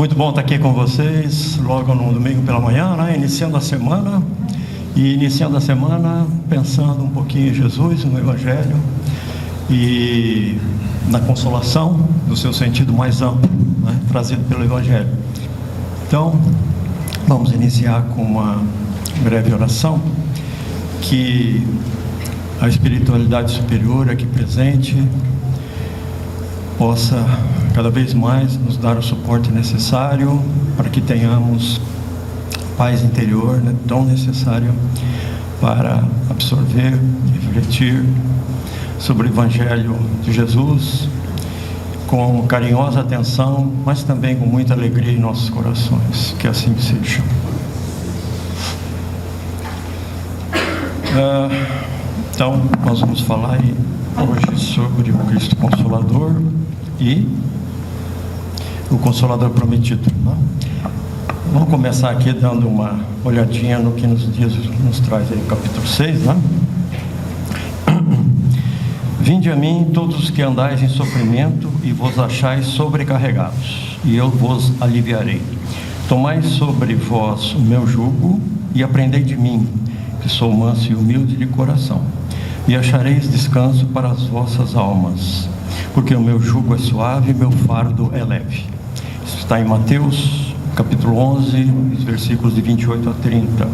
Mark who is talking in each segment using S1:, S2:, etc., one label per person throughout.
S1: Muito bom estar aqui com vocês, logo no domingo pela manhã, né? Iniciando a semana pensando um pouquinho em Jesus, no Evangelho e na consolação, no seu sentido mais amplo, né? Trazido pelo Evangelho. Então, vamos iniciar com uma breve oração, que a espiritualidade superior aqui presente possa cada vez mais nos dar o suporte necessário para que tenhamos paz interior, né, tão necessária para absorver, refletir sobre o Evangelho de Jesus com carinhosa atenção, mas também com muita alegria em nossos corações. Que assim seja. Então, nós vamos falar hoje sobre o Cristo Consolador e o Consolador Prometido, né? Vamos começar aqui dando uma olhadinha no que nos diz, nos traz aí o capítulo 6, né? Vinde a mim todos os que andais em sofrimento e vos achais sobrecarregados, e eu vos aliviarei. Tomai sobre vós o meu jugo e aprendei de mim, que sou manso e humilde de coração, e achareis descanso para as vossas almas, porque o meu jugo é suave e meu fardo é leve. Isso está em Mateus, capítulo 11, versículos de 28 a 30.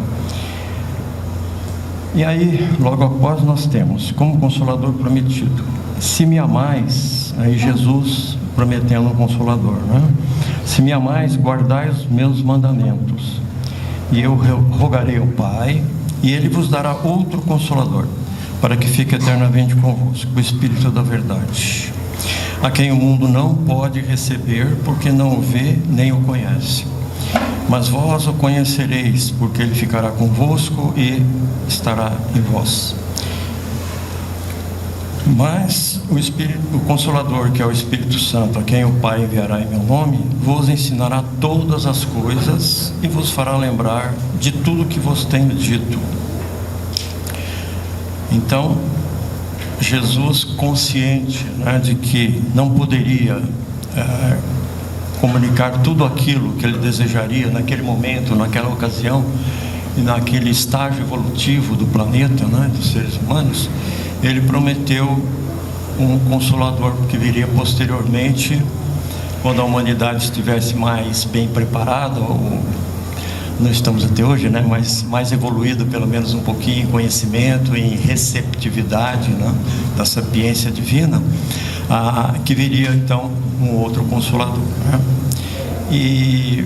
S1: E aí, logo após, nós temos, como Consolador Prometido, se me amais, aí Jesus prometendo um Consolador, né? Se me amais, guardai os meus mandamentos, e eu rogarei ao Pai, e Ele vos dará outro Consolador, para que fique eternamente convosco, o Espírito da verdade, a quem o mundo não pode receber, porque não o vê nem o conhece. Mas vós o conhecereis, porque Ele ficará convosco e estará em vós. Mas o Consolador, que é o Espírito Santo, a quem o Pai enviará em meu nome, vos ensinará todas as coisas e vos fará lembrar de tudo que vos tenho dito. Então, Jesus, consciente, né, de que não poderia comunicar tudo aquilo que ele desejaria naquele momento, naquela ocasião e naquele estágio evolutivo do planeta, né, dos seres humanos, ele prometeu um Consolador que viria posteriormente, quando a humanidade estivesse mais bem preparada, ou não estamos até hoje, né, mas mais evoluído pelo menos um pouquinho em conhecimento, em receptividade, né, da sapiência divina, que viria então um outro Consolador, né? E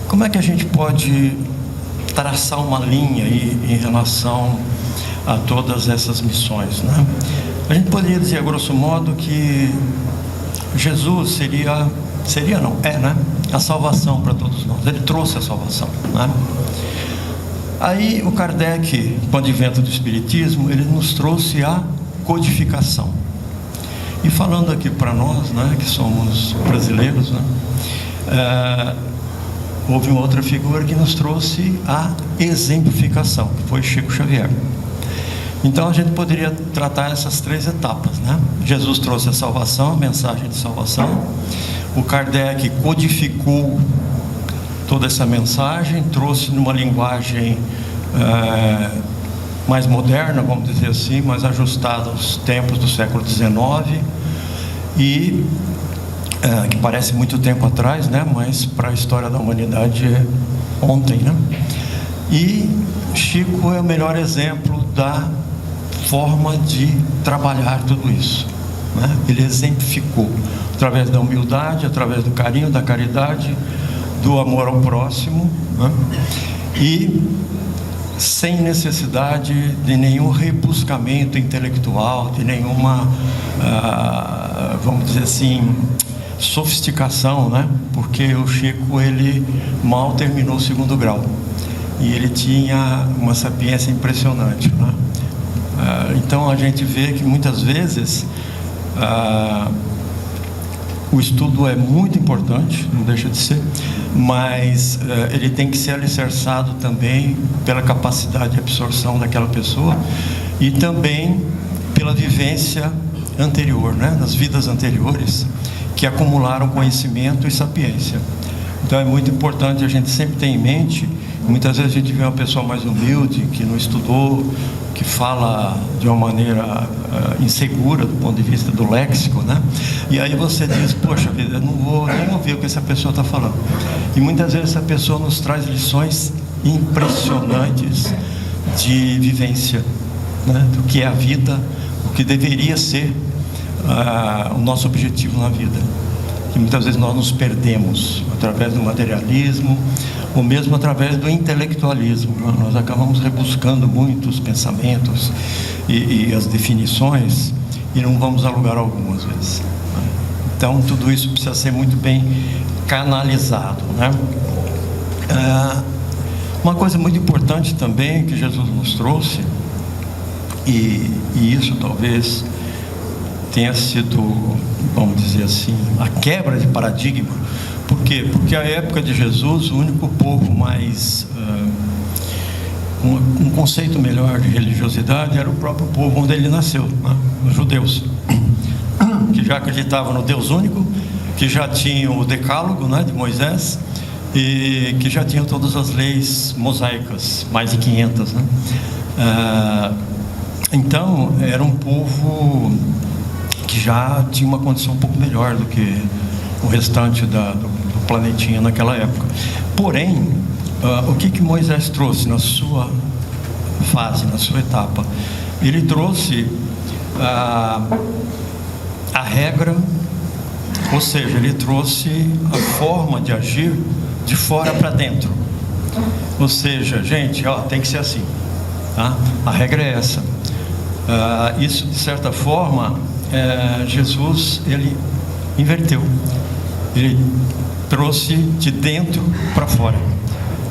S1: como é que a gente pode traçar uma linha aí em relação a todas essas missões, né? A gente poderia dizer, a grosso modo, que Jesus é, né, a salvação para todos nós. Ele trouxe a salvação, né? Aí o Kardec, com o advento do Espiritismo, ele nos trouxe a codificação. E falando aqui para nós, né, que somos brasileiros, né, houve uma outra figura que nos trouxe a exemplificação, que foi Chico Xavier. Então a gente poderia tratar essas três etapas, né? Jesus trouxe a salvação, a mensagem de salvação. O Kardec codificou toda essa mensagem, trouxe numa linguagem mais moderna, vamos dizer assim, mais ajustada aos tempos do século XIX, e que parece muito tempo atrás, né? Mas para a história da humanidade é ontem, né? E Chico é o melhor exemplo da forma de trabalhar tudo isso, né? Ele exemplificou através da humildade, através do carinho, da caridade, do amor ao próximo, né? E sem necessidade de nenhum rebuscamento intelectual, de nenhuma, vamos dizer assim, sofisticação, né? Porque o Chico, ele mal terminou o 2º grau e ele tinha uma sapiência impressionante, né? Então a gente vê que muitas vezes o estudo é muito importante, não deixa de ser, mas ele tem que ser alicerçado também pela capacidade de absorção daquela pessoa e também pela vivência anterior, né? Nas vidas anteriores, que acumularam conhecimento e sapiência. Então é muito importante a gente sempre ter em mente. Muitas vezes a gente vê uma pessoa mais humilde, que não estudou, que fala de uma maneira insegura do ponto de vista do léxico, né? E aí você diz, poxa vida, eu não vou nem ouvir o que essa pessoa está falando. E muitas vezes essa pessoa nos traz lições impressionantes de vivência, né? Do que é a vida, o que deveria ser o nosso objetivo na vida. Que muitas vezes nós nos perdemos através do materialismo, ou mesmo através do intelectualismo. Nós acabamos rebuscando muito os pensamentos e as definições, e não vamos a lugar algum às vezes. Então tudo isso precisa ser muito bem canalizado, né? Uma coisa muito importante também que Jesus nos trouxe, e isso talvez tenha sido, vamos dizer assim, a quebra de paradigma. Por quê? Porque a época de Jesus, o único povo mais um conceito melhor de religiosidade era o próprio povo onde ele nasceu, né? Os judeus, que já acreditavam no Deus único, que já tinham o decálogo, né, de Moisés, e que já tinham todas as leis mosaicas, mais de 500, né? Então era um povo que já tinha uma condição um pouco melhor do que o restante do planetinha naquela época. Porém, o que Moisés trouxe na sua fase, na sua etapa? Ele trouxe a regra, ou seja, ele trouxe a forma de agir de fora para dentro. Ou seja, gente, tem que ser assim, tá? A regra é essa. Isso, de certa forma, Jesus, ele inverteu. Ele trouxe de dentro para fora.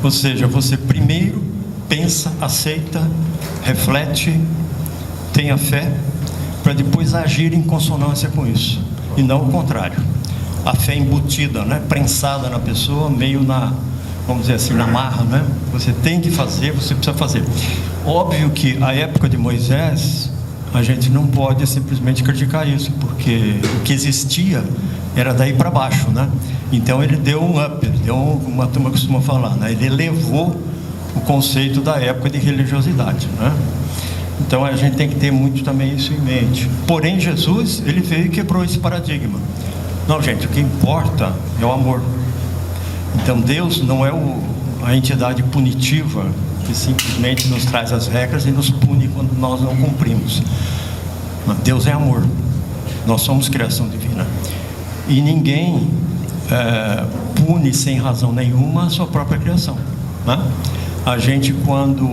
S1: Ou seja, você primeiro pensa, aceita, reflete, tenha fé, para depois agir em consonância com isso, e não o contrário. A fé embutida, né? Prensada na pessoa, meio vamos dizer assim, na marra, né? Você tem que fazer, você precisa fazer. Óbvio que a época de Moisés, a gente não pode simplesmente criticar isso, porque o que existia era daí para baixo, né? Então ele deu um up, ele deu uma turma costuma falar, né? Ele elevou o conceito da época de religiosidade, né? Então a gente tem que ter muito também isso em mente. Porém Jesus, ele veio e quebrou esse paradigma. Não, gente, o que importa é o amor. Então Deus não é a entidade punitiva que simplesmente nos traz as regras e nos pune quando nós não cumprimos. Deus é amor. Nós somos criação divina. E ninguém pune sem razão nenhuma a sua própria criação, né? A gente, quando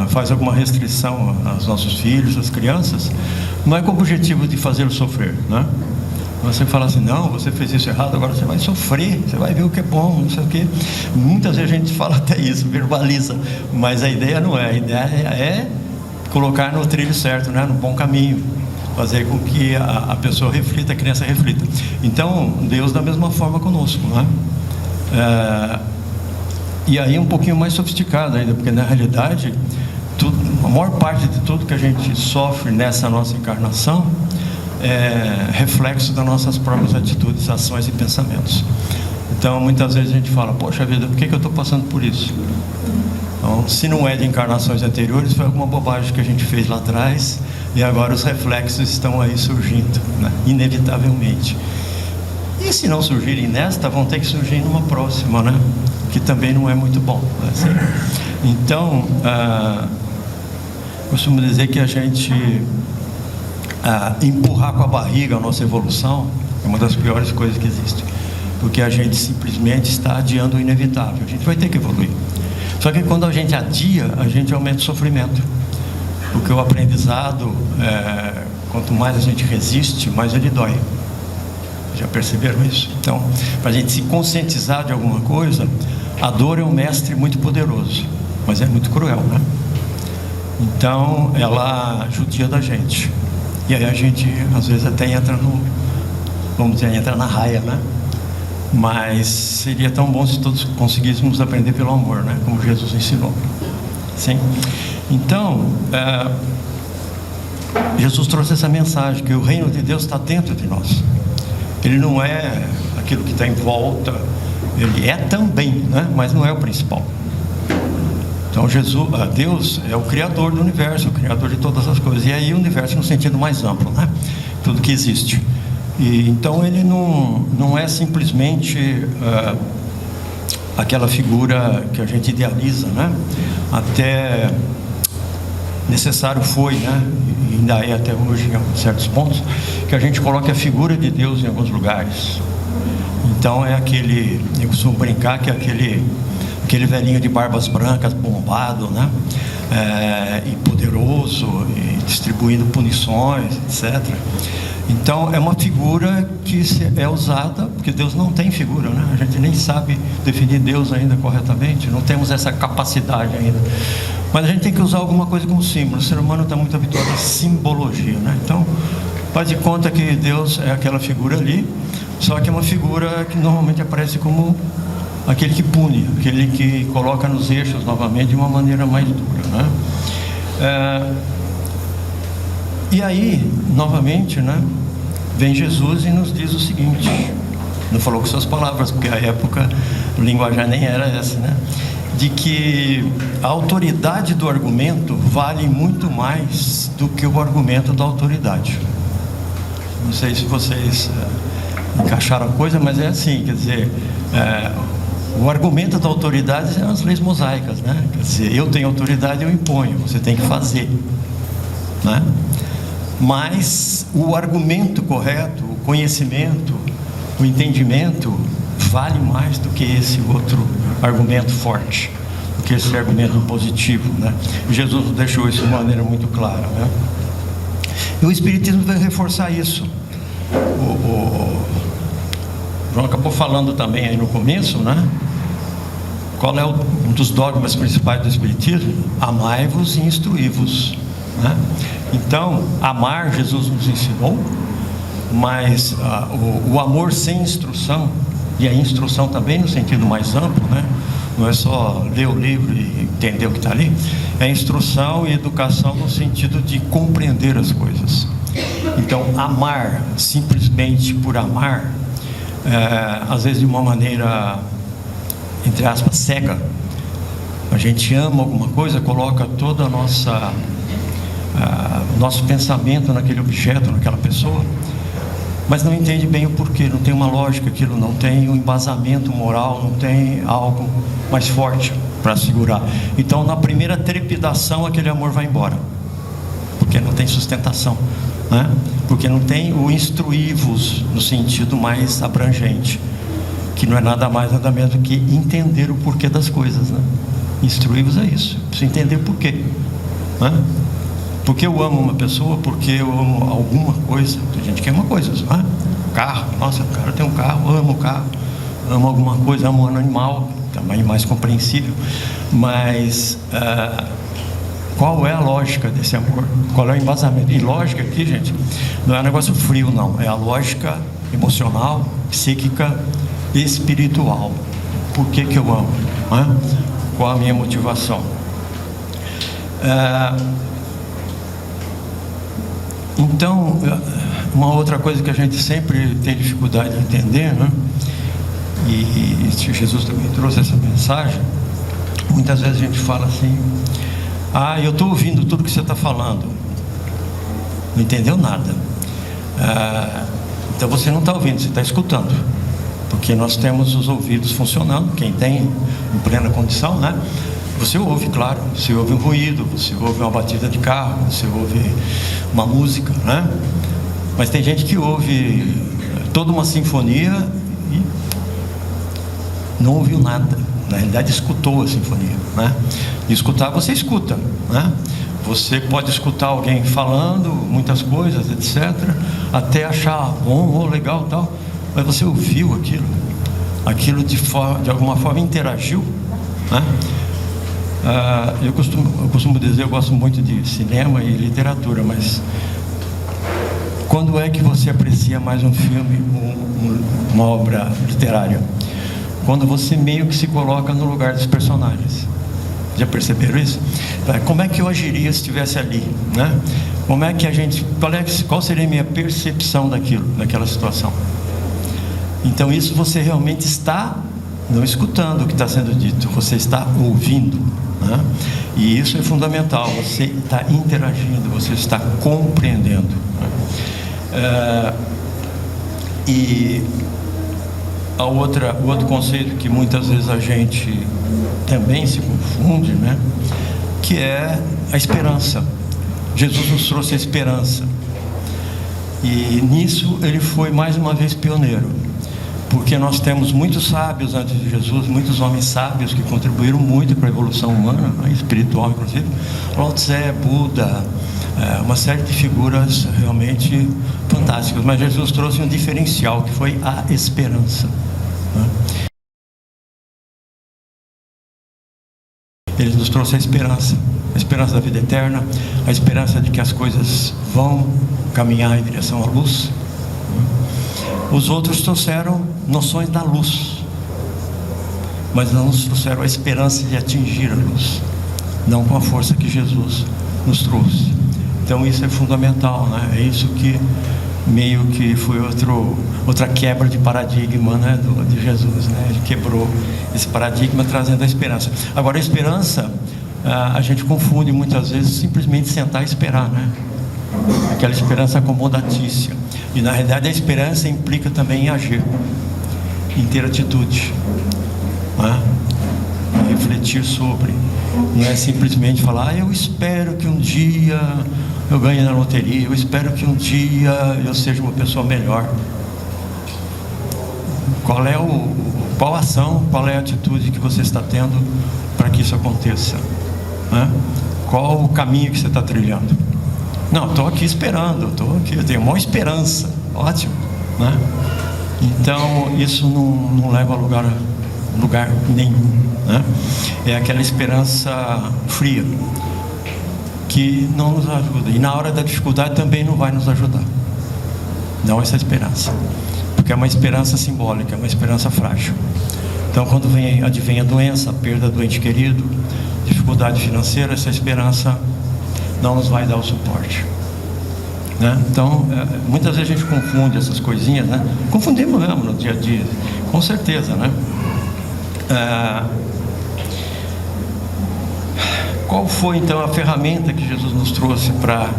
S1: faz alguma restrição aos nossos filhos, às crianças, não é com o objetivo de fazê-los sofrer, né? Você fala assim, não, você fez isso errado, agora você vai sofrer, você vai ver o que é bom, não sei o quê. Muitas vezes a gente fala até isso, verbaliza, mas a ideia não é. A ideia é colocar no trilho certo, né? No bom caminho, fazer com que a pessoa reflita, a criança reflita. Então, Deus da mesma forma conosco, né? E aí um pouquinho mais sofisticado ainda, porque na realidade, a maior parte de tudo que a gente sofre nessa nossa encarnação é reflexo das nossas próprias atitudes, ações e pensamentos. Então muitas vezes a gente fala, poxa vida, por que eu estou passando por isso? Então, se não é de encarnações anteriores, foi alguma bobagem que a gente fez lá atrás, e agora os reflexos estão aí surgindo, né? Inevitavelmente. E se não surgirem nesta, vão ter que surgir numa próxima, né? Que também não é muito bom, né? Então costumo dizer que a gente empurrar com a barriga a nossa evolução é uma das piores coisas que existe, porque a gente simplesmente está adiando o inevitável. A gente vai ter que evoluir, só que quando a gente adia, a gente aumenta o sofrimento, porque o aprendizado, quanto mais a gente resiste, mais ele dói. Já perceberam isso? Então, para a gente se conscientizar de alguma coisa, a dor é um mestre muito poderoso, mas é muito cruel, né? Então ela judia da gente, e aí a gente às vezes até entra entra na raia, né? Mas seria tão bom se todos conseguíssemos aprender pelo amor, né? Como Jesus ensinou. Sim? Então Jesus trouxe essa mensagem, que o reino de Deus está dentro de nós. Ele não é aquilo que está em volta, Ele é também, né? Mas não é o principal. Então Deus é o Criador do universo, o Criador de todas as coisas. E aí o universo no sentido mais amplo, né? Tudo que existe. E então ele não é simplesmente aquela figura que a gente idealiza, né? Até necessário foi, né? E ainda é até hoje em certos pontos, que a gente coloque a figura de Deus em alguns lugares. Então eu costumo brincar que é aquele velhinho de barbas brancas, bombado, né? E poderoso, e distribuindo punições, etc. Então é uma figura que é usada, porque Deus não tem figura, né? A gente nem sabe definir Deus ainda corretamente, não temos essa capacidade ainda. Mas a gente tem que usar alguma coisa como símbolo. O ser humano está muito habituado à simbologia, né? Então faz de conta que Deus é aquela figura ali, só que é uma figura que normalmente aparece como aquele que pune, aquele que coloca nos eixos novamente de uma maneira mais dura, né? E aí, novamente, né, vem Jesus e nos diz o seguinte, não falou com suas palavras, porque a época, o linguajar nem era essa, né? De que a autoridade do argumento vale muito mais do que o argumento da autoridade. Não sei se vocês encaixaram a coisa, mas é assim, quer dizer, o argumento da autoridade são as leis mosaicas, né? Quer dizer, eu tenho autoridade, eu imponho, você tem que fazer, né? Mas o argumento correto, o conhecimento, o entendimento vale mais do que esse outro argumento forte, do que esse argumento positivo, né? Jesus deixou isso de maneira muito clara, né? E o Espiritismo vai reforçar isso. O João acabou falando também aí no começo, né? Qual é um dos dogmas principais do Espiritismo? Amai-vos e instruí-vos, né? Então, amar, Jesus nos ensinou, mas o amor sem instrução, e a instrução também no sentido mais amplo, né? Não é só ler o livro e entender o que está ali, é instrução e educação no sentido de compreender as coisas. Então, amar simplesmente por amar, às vezes de uma maneira, entre aspas, cega. A gente ama alguma coisa, coloca toda a nosso pensamento naquele objeto, naquela pessoa, mas não entende bem o porquê, não tem uma lógica, aquilo não tem um embasamento moral, não tem algo mais forte para segurar. Então, na primeira trepidação, aquele amor vai embora, porque não tem sustentação, né? Porque não tem o instruí-vos no sentido mais abrangente, que não é nada mais, nada menos do que entender o porquê das coisas, né? Instruí-vos é isso, preciso entender porquê, né? Porque eu amo uma pessoa, porque eu amo alguma coisa. Tem gente que ama coisas, não é? Carro, nossa, o cara tem um carro, amo o carro, amo alguma coisa, amo um animal, também mais compreensível. Mas qual é a lógica desse amor? Qual é o embasamento? E lógica aqui, gente, não é um negócio frio, não. É a lógica emocional, psíquica, espiritual. Por que eu amo? Não é? Qual a minha motivação? Então, uma outra coisa que a gente sempre tem dificuldade de entender, né? E Jesus também trouxe essa mensagem. Muitas vezes a gente fala assim: eu estou ouvindo tudo que você está falando. Não entendeu nada. Então você não está ouvindo, você está escutando. Porque nós temos os ouvidos funcionando, quem tem em plena condição, né? Você ouve, claro, você ouve um ruído, você ouve uma batida de carro, você ouve uma música, né? Mas tem gente que ouve toda uma sinfonia e não ouviu nada. Na realidade, escutou a sinfonia, né? E escutar, você escuta, né? Você pode escutar alguém falando muitas coisas, etc., até achar bom, legal, tal. Mas você ouviu aquilo de alguma forma interagiu, né? Eu costumo dizer, eu gosto muito de cinema e literatura, mas quando é que você aprecia mais um filme, uma obra literária? Quando você meio que se coloca no lugar dos personagens. Já perceberam isso? Como é que eu agiria se estivesse ali, né? Como é que qual seria a minha percepção daquela situação? Então isso você realmente está não escutando o que está sendo dito, você está ouvindo, né? E isso é fundamental, você está interagindo, você está compreendendo, né? E o outro conceito que muitas vezes a gente também se confunde, né? Que é a esperança. Jesus nos trouxe a esperança, e nisso ele foi mais uma vez pioneiro, porque nós temos muitos sábios antes de Jesus, muitos homens sábios que contribuíram muito para a evolução humana, né, espiritual inclusive, Lao Tse, Buda, uma série de figuras realmente fantásticas, mas Jesus trouxe um diferencial, que foi a esperança, né? Ele nos trouxe a esperança da vida eterna, a esperança de que as coisas vão caminhar em direção à luz. Os outros trouxeram noções da luz, mas não nos trouxeram a esperança de atingir a luz, não com a força que Jesus nos trouxe. Então isso é fundamental, né? É isso que meio que foi outra quebra de paradigma, né, de Jesus, né? Ele quebrou esse paradigma trazendo a esperança. Agora a esperança, a gente confunde muitas vezes simplesmente sentar e esperar, né? Aquela esperança acomodatícia. E na realidade a esperança implica também em agir, em ter atitude, né? Refletir sobre. Não é simplesmente falar, eu espero que um dia eu ganhe na loteria, eu espero que um dia eu seja uma pessoa melhor. Qual a ação, qual é a atitude que você está tendo para que isso aconteça, né? Qual o caminho que você está trilhando? Não, estou aqui esperando, eu tenho uma esperança, ótimo, né? Então isso não leva a lugar nenhum, né? É aquela esperança fria que não nos ajuda, e na hora da dificuldade também não vai nos ajudar, não essa esperança, porque é uma esperança simbólica, é uma esperança frágil. Então quando advém a doença, a perda do ente querido, dificuldade financeira, essa esperança não nos vai dar o suporte, né? Então muitas vezes a gente confunde essas coisinhas, né? Confundimos mesmo no dia a dia, com certeza, né? Qual foi então a ferramenta que Jesus nos trouxe para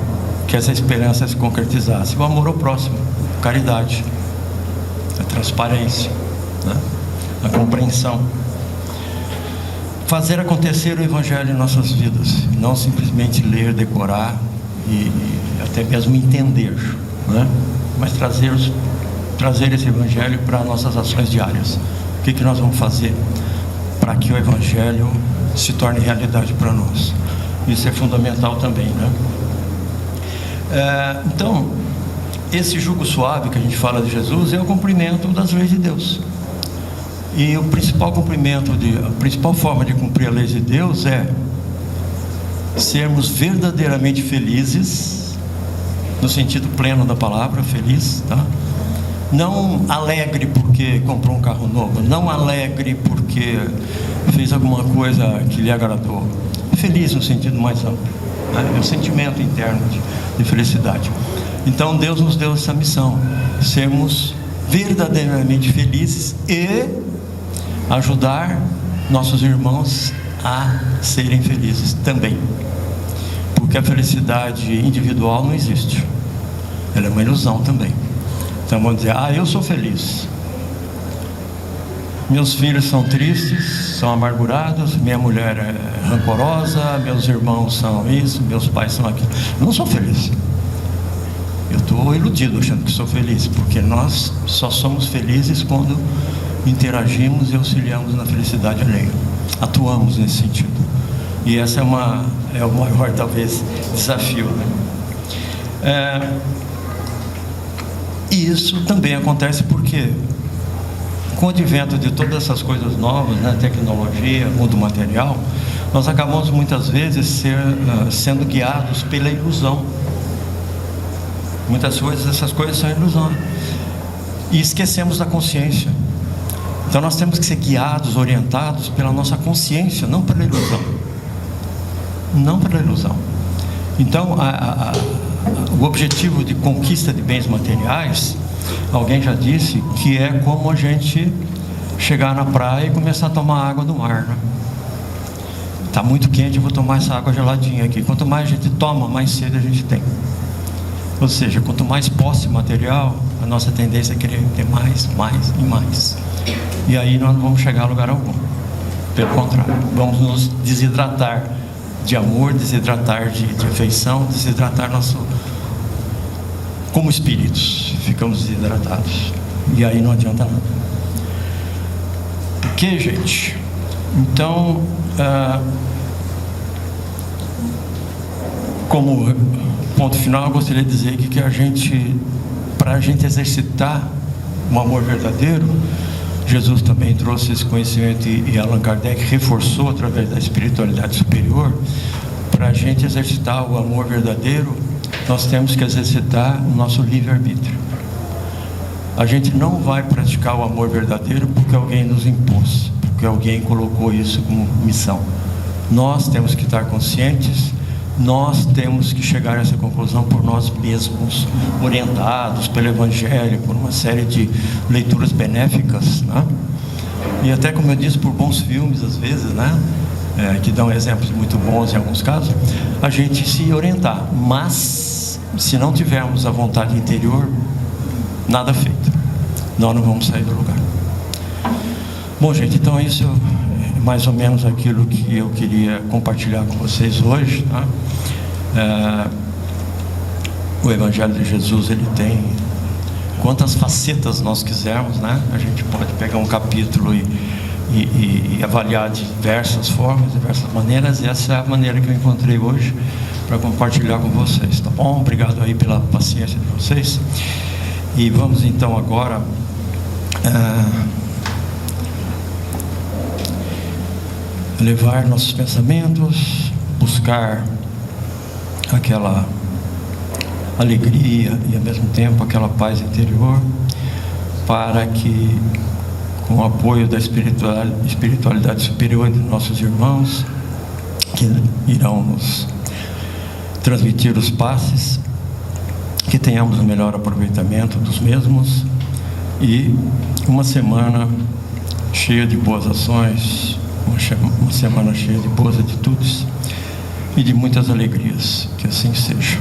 S1: que essa esperança se concretizasse? O amor ao próximo, a caridade, a transparência, né? A compreensão, fazer acontecer o Evangelho em nossas vidas, não simplesmente ler, decorar e até mesmo entender, né? Mas trazer esse Evangelho para nossas ações diárias. O que nós vamos fazer para que o Evangelho se torne realidade para nós? Isso é fundamental também, né? Então, esse jugo suave que a gente fala de Jesus é o cumprimento das leis de Deus. E a principal forma de cumprir a lei de Deus é sermos verdadeiramente felizes, no sentido pleno da palavra, feliz, tá? Não alegre porque comprou um carro novo, não alegre porque fez alguma coisa que lhe agradou, feliz no sentido mais amplo, né? É um sentimento interno de felicidade. Então Deus nos deu essa missão, sermos verdadeiramente felizes e ajudar nossos irmãos a serem felizes também, porque a felicidade individual não existe, ela é uma ilusão também. Então vamos dizer, eu sou feliz, meus filhos são tristes, são amargurados, minha mulher é rancorosa, meus irmãos são isso, meus pais são aquilo. Eu não sou feliz. Eu estou iludido achando que sou feliz, porque nós só somos felizes quando interagimos e auxiliamos na felicidade alheia, atuamos nesse sentido. E essa é o maior, talvez, desafio, né? E isso também acontece porque, com o advento de todas essas coisas novas, né, tecnologia, mundo material, nós acabamos muitas vezes sendo guiados pela ilusão. Muitas vezes essas coisas são ilusão, e esquecemos da consciência. Então nós temos que ser guiados, orientados pela nossa consciência, não pela ilusão. Não pela ilusão. Então o objetivo de conquista de bens materiais, alguém já disse que é como a gente chegar na praia e começar a tomar água do mar, né? Está muito quente, eu vou tomar essa água geladinha aqui. Quanto mais a gente toma, mais sede a gente tem. Ou seja, quanto mais posse material, a nossa tendência é querer ter mais, mais e mais. E aí nós não vamos chegar a lugar algum. Pelo contrário, vamos nos desidratar de amor, desidratar de afeição, desidratar nosso... Como espíritos, ficamos desidratados. E aí não adianta nada. Ok, gente? Então, como ponto final, eu gostaria de dizer que a gente, para a gente exercitar o amor verdadeiro, Jesus também trouxe esse conhecimento e Allan Kardec reforçou através da espiritualidade superior. Para a gente exercitar o amor verdadeiro, nós temos que exercitar o nosso livre-arbítrio. A gente não vai praticar o amor verdadeiro porque alguém nos impôs, porque alguém colocou isso como missão. Nós temos que estar conscientes, nós temos que chegar a essa conclusão por nós mesmos, orientados pelo Evangelho, por uma série de leituras benéficas, né? E até, como eu disse, por bons filmes às vezes, né? Que dão exemplos muito bons em alguns casos, a gente se orientar. Mas se não tivermos a vontade interior, nada feito, nós não vamos sair do lugar. Bom, gente, então isso é mais ou menos aquilo que eu queria compartilhar com vocês hoje, tá? O Evangelho de Jesus, ele tem quantas facetas nós quisermos, né? A gente pode pegar um capítulo e avaliar de diversas formas, diversas maneiras, e essa é a maneira que eu encontrei hoje para compartilhar com vocês, tá bom? Obrigado aí pela paciência de vocês. E vamos então agora levar nossos pensamentos, buscar aquela alegria e ao mesmo tempo aquela paz interior, para que, com o apoio da espiritualidade superior de nossos irmãos, que irão nos transmitir os passes, que tenhamos o melhor aproveitamento dos mesmos e uma semana cheia de boas ações, uma semana cheia de boas atitudes e de muitas alegrias. Que assim seja.